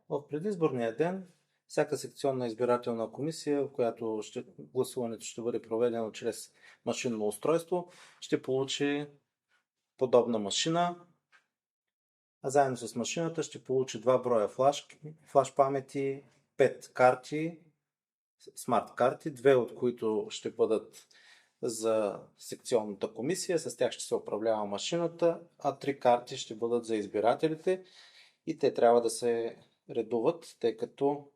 В предизборния ден всяка секционна избирателна комисия, в която гласуването ще бъде проведено чрез машинно устройство, ще получи подобна машина, а заедно с машината ще получи 2 броя флаш памети, 5 карти, смарт карти, 2 от които ще бъдат за секционната комисия, с тях ще се управлява машината, а 3 карти ще бъдат за избирателите и те трябва да се редуват, тъй като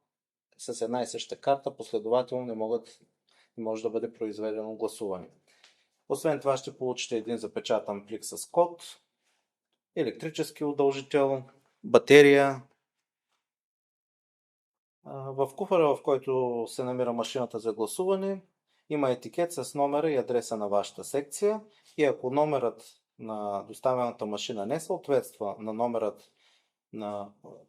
с една и съща карта последователно не може да бъде произведено гласуване. Освен това ще получите един запечатан плик с код, електрически удължител, батерия. В куфара, в който се намира машината за гласуване, има етикет с номера и адреса на вашата секция и ако номерът на доставената машина не съответства на номерът,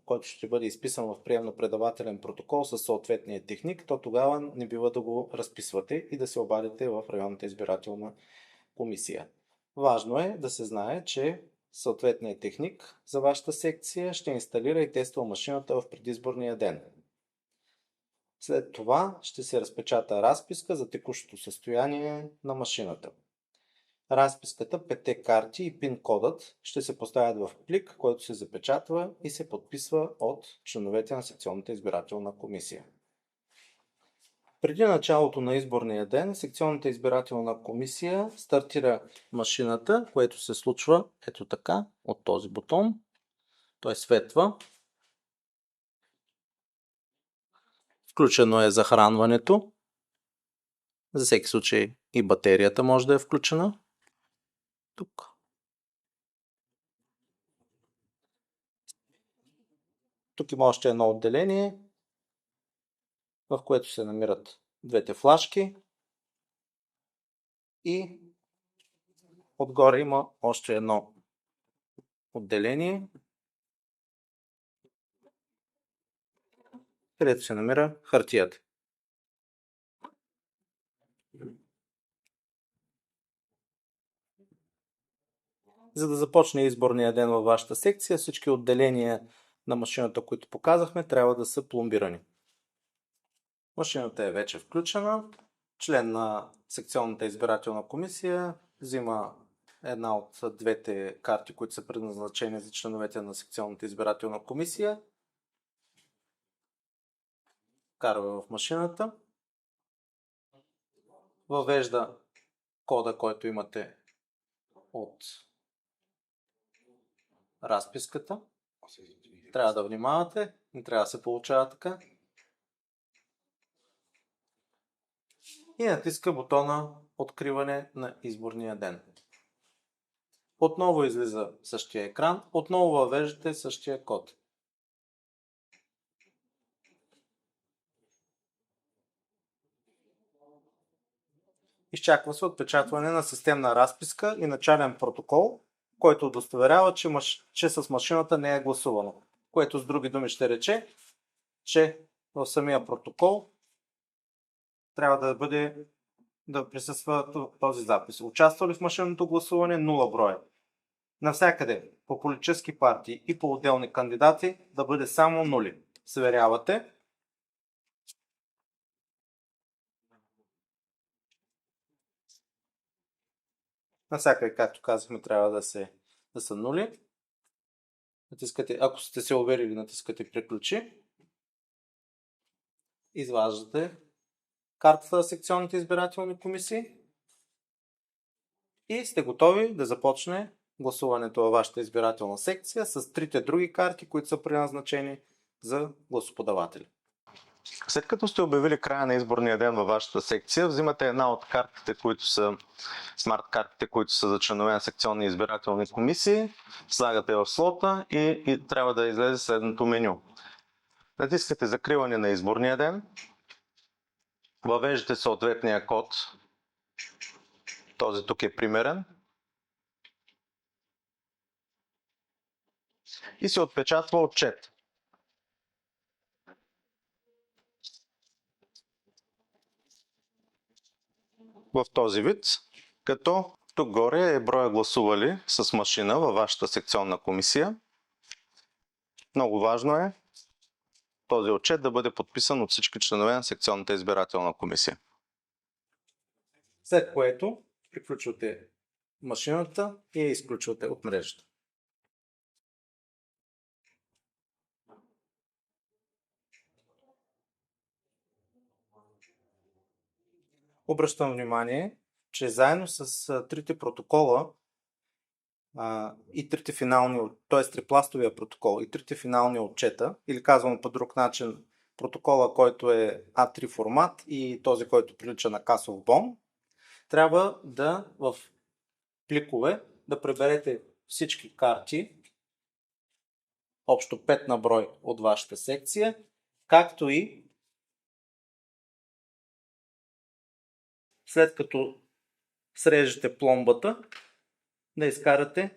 който ще бъде изписан в приемно-предавателен протокол със съответния техник, то тогава не бива да го разписвате и да се обадите в районната избирателна комисия. Важно е да се знае, че съответният техник за вашата секция ще инсталира и тества машината в предизборния ден. След това ще се разпечата разписка за текущото състояние на машината. Разписката, 5 карти и пин кодът ще се поставят в плик, който се запечатва и се подписва от членовете на секционната избирателна комисия. Преди началото на изборния ден, секционната избирателна комисия стартира машината, което се случва ето така, от този бутон. Той светва. Включено е захранването. За всеки случай и батерията може да е включена. Тук. Тук има още едно отделение, в което се намират двете флашки и отгоре има още едно отделение, където се намира хартията. За да започне изборния ден във вашата секция, всички отделения на машината, които показахме, трябва да са пломбирани. Машината е вече включена. Член на секционната избирателна комисия взима една от двете карти, които са предназначени за членовете на секционната избирателна комисия. Карва в машината. Въвежда кода, който имате от разписката. Трябва да внимавате, не трябва да се получава така. И натиска бутона Откриване на изборния ден. Отново излиза същия екран, отново въвеждате същия код. Изчаква се отпечатване на системна разписка и начален протокол, който удостоверява, че с машината не е гласувано. Което с други думи ще рече, че в самия протокол трябва да присъства този запис. Участвали в машинното гласуване 0 броя. Навсякъде по политически партии и по отделни кандидати да бъде само нули. Сверявате. Навсякъде, както казахме, трябва да са нули. Натискате, ако сте се уверили, натискате приключи. Изваждате картата на секционните избирателни комисии и сте готови да започне гласуването във вашата избирателна секция с трите други карти, които са предназначени за гласоподаватели. След като сте обявили края на изборния ден във вашата секция, взимате една от картите, които са смарт картите, които са за членове на секционни избирателни комисии, слагате в слота и трябва да излезе следното меню. Натискате закриване на изборния ден, въвеждате съответния код, този тук е примерен, и се отпечатва отчет. В този вид, като тук горе е броя гласували с машина във вашата секционна комисия. Много важно е този отчет да бъде подписан от всички членове на секционната избирателна комисия. След което приключвате машината и я изключвате от мрежата. Обръщам внимание, че заедно с трите протокола и трите финални, т.е. трипластовия протокол и трите финални отчета, или казвам по друг начин, протокола, който е А3 формат и този, който прилича на касов бон, трябва да в пликове да приберете всички карти, общо 5 на брой от вашата секция, както и след като срежете пломбата, да изкарате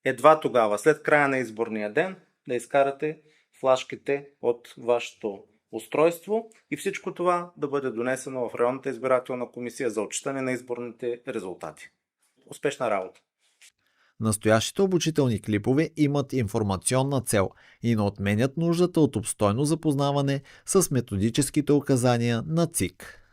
едва тогава, след края на изборния ден, да изкарате флашките от вашето устройство и всичко това да бъде донесено в районната избирателна комисия за отчитане на изборните резултати. Успешна работа! Настоящите обучителни клипове имат информационна цел и не отменят нуждата от обстойно запознаване с методическите указания на ЦИК.